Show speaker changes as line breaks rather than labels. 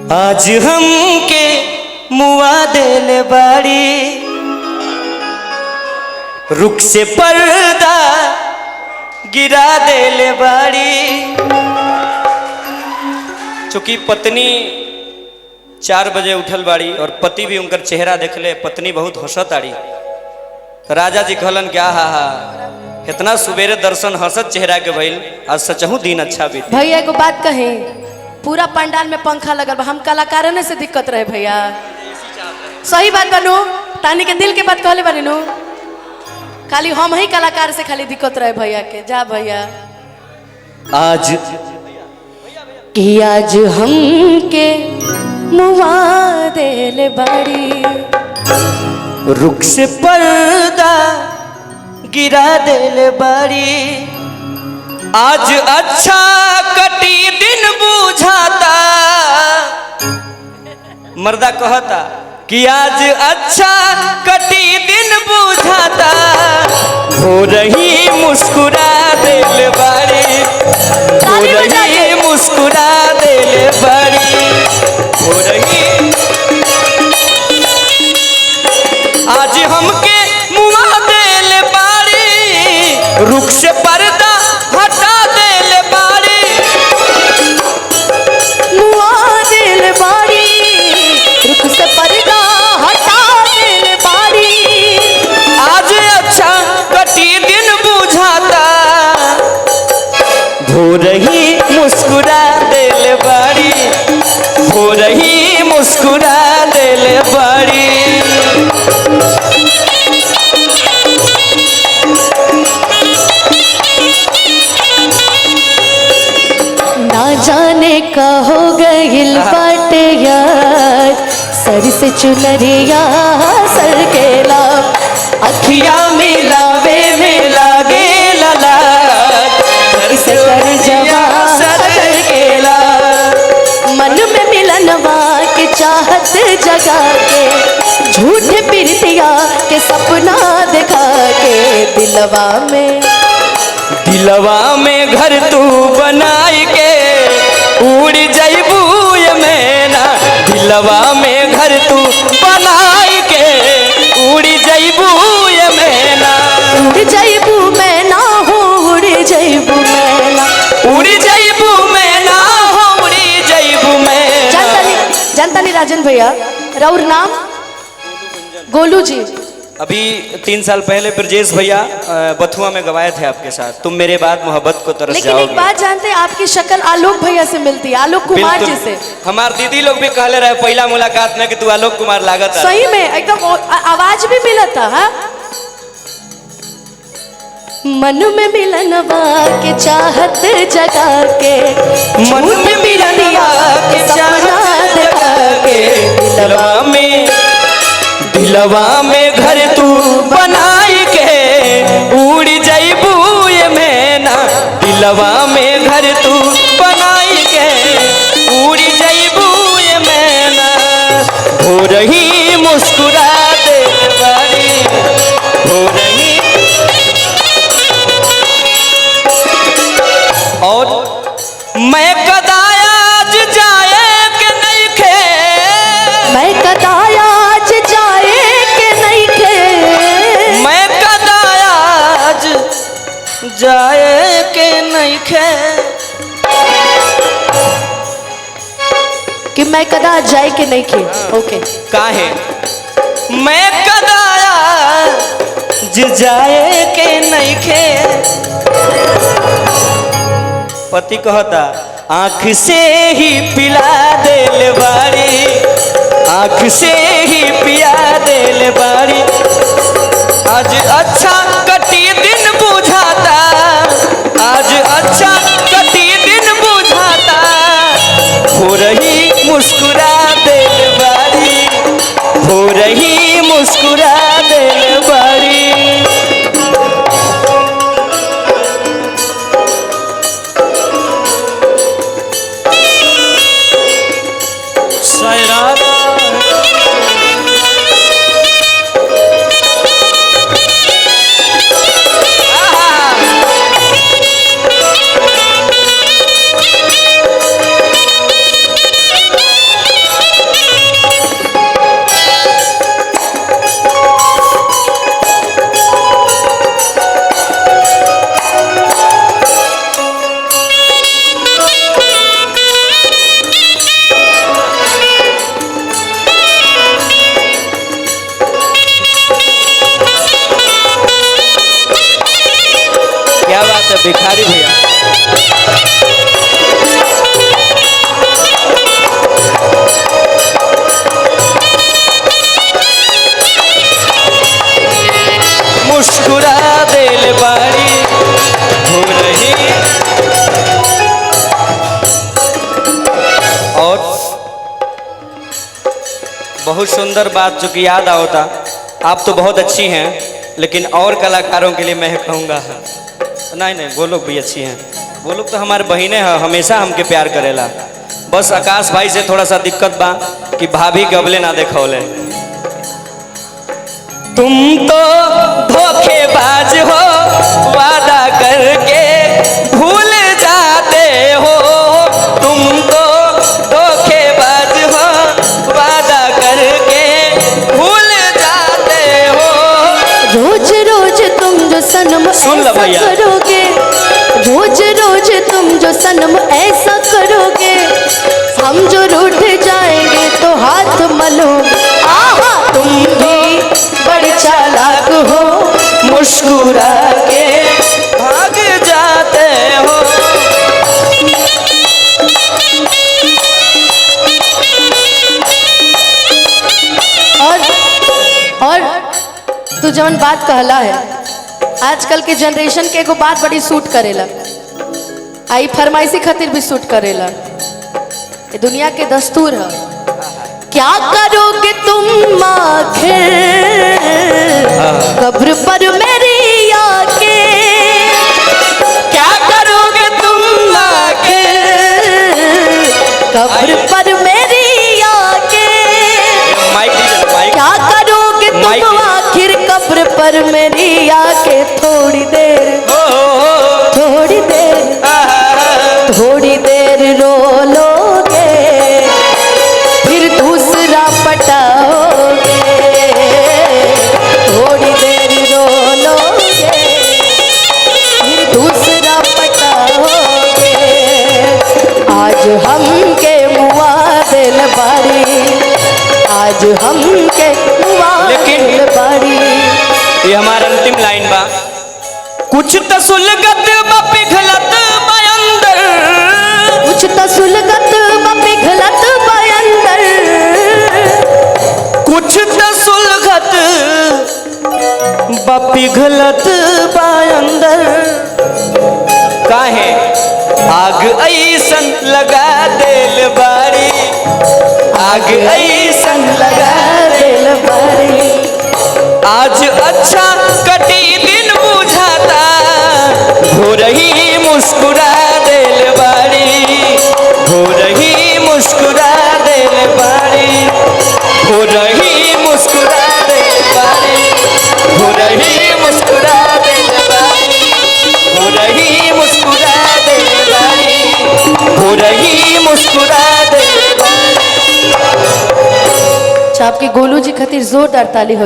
आज हमके मुआ देल बाड़ी, रुख से पर्दा गिरा देल बाड़ी। चूंकि पत्नी 4 बजे उठल बाड़ी और पति भी उनकर चेहरा देखले, पत्नी बहुत हंसत आड़ी। तो राजा जी कहलन क्या हा इतना सुबेरे दर्शन हंसत चेहरा के भइल, आज सचहू दिन अच्छा बीत।
भैया एगो बात कहे, पूरा पंडाल में पंखा लगल बा, हम कलाकारन से दिक्कत रहे भैया। सही बात बनू, तानी के दिल के बात कहले बानी नु, खाली हम ही कलाकार से खाली दिक्कत रहे भैया के। जा भैया
आज
कि आज हमके मुआ देल बाड़ी,
रुख से पर्दा गिरा देल बाड़ी। आज अच्छा कटी दिन बुझाता, मर्दा कहता कि आज अच्छा कटी दिन बुझाता। हो रही मुस्कुरा देल बाड़ी, हो रही मुस्कुरा देल बाड़ी, हो रही। आज हमके मुआ देल बाड़ी, रुख से पर्दा हटा देल बाड़ी,
मुआ देल बाड़ी, रुख से पर्दा हटा देल बाड़ी।
आज अच्छा कटी दिन बुझाता। हो रही मुस्कुरा देल बाड़ी, हो रही मुस्कुरा देल बाड़ी।
ना जाने का हो गइल बाटे यार, सर से चुनरिया सर के ला,
अखिया मिलावे में लागे लला, घर से कर जवा सर के ला।
मन में मिलनवा के चाहत जगा के, झूठ प्रीतिया के सपना दिखा के, दिलवा
में घर तू बनाई के उड़ जइबू ये मैना। दिलवा में घर तू बनाई के उड़ जइबू ये मैना।
उड़ जइबू मैना हो, उड़ जइबू मैना,
उड़ जइबू मैना हो, उड़ जइबू मैना।
जानता नहीं राजन भैया, राउर नाम गोलू जी।
अभी 3 साल पहले ब्रजेश भैया बथुआ में गवाए थे आपके साथ, तुम मेरे बाद मोहब्बत को तरस
लेकिन
जाओगे।
एक बात जानते हैं, आपकी शक्ल आलोक भैया से मिलती है, आलोक कुमार जी से।
हमार दीदी लोग भी कहले रहे पहला मुलाकात में कि तू आलोक कुमार लागत।
सही में एकदम आवाज भी मिला था। हा? मन में मिलनवा के चाहत जगा के,
मन में मिलनवा के चाहत जगा के, दिलवा में घर तू बनाई के उड़ जइबू ये मैना। दिलवा में घर तू बनाई के उड़ जइबू ये मैना। हो रही मुस्कुरा देल बाड़ी, हो रही। और मैं कदायाज जाए के नहीं खे,
मैं कदायाज जाए के नहीं खे,
मैं कदायाज जाए के नहीं खे।
कि मैं कदा जाए के नहीं खे। ओके
काहे मैं कदायाज जाए के नहीं खे। पति कहता आँख से ही पिला देल बाड़ी, आँख से ही पिया देल बाड़ी। आज अच्छा कटी दिन बुझाता, आज अच्छा कटी दिन बुझाता। हो रही मुस्कुरा देल बाड़ी, हो रही मुस्कुरा देल बाड़ी। भिखारी भैया। मुस्कुरा दिल बाड़ी हो रही। और बहुत सुंदर बात जो कि याद आओ था, आप तो बहुत अच्छी हैं, लेकिन और कलाकारों के लिए मैं कहूँगा नहीं वो लोग भी अच्छी हैं। वो लोग तो हमारे बहिने हैं, हमेशा हमके प्यार करेला। बस आकाश भाई से थोड़ा सा दिक्कत बा कि भाभी गबले ना देखौले। तुम तो धोखेबाज हो, वादा करके भूल जाते हो। तुम तो धोखेबाज हो, वादा करके भूल जाते हो।
रोज रोज तुम जो सनम
सुन लो
ऐसा
भैया।
करोगे, रोज रोज तुम जो सनम ऐसा करोगे, हम जो रूठ जाएंगे तो हाथ मलो। आहा तुम भी बड़ी चालाक हो,
मुस्कुरा के भाग जाते हो।
और तू जवन बात कहला है, आजकल के जनरेशन के एगो बात बड़ी सूट करेला, आई फरमाइशी खातिर भी सूट करेला। ये दुनिया के दस्तूर है। क्या करोगे तुम आखिर कब्र पर मेरी आके, क्या करोगे तुम आखिर कब्र पर मेरी आके, क्या करोगे तुम आखिर कब्र पर मेरी आके। थोड़ी देर थोड़ी देर थोड़ी देर रो लोगे, फिर दूसरा पटाओगे। थोड़ी देर रो लोगे, फिर दूसरा पटाओगे। आज हम के मुआ दिल बारी, आज हम के मुआ दिल बारी।
ये हमारा अंतिम लाइन बा। कुछ तो सुलगत बा पिघलत बा अंदर,
कुछ तो सुलगत बा पिघलत बा अंदर,
कुछ तो सुलगत बा पिघलत बा अंदर। काहे आग ऐसन लगा दिल बारी, आग ऐसन लगा
दिल बारी।
आज अच्छा कटी दिन बुझाता, हो रही मुस्कुरा दिल बारी, हो रही मुस्कुरा दिल बारी, हो रही मुस्कुरा दिल बारी, हो रही मुस्कुरा दिल बारी, हो रही मुस्कुरा दिल बारी, हो रही मुस्कुरा दिल बारी।
आपके गोलू जी खातिर जोरदार ताली हो।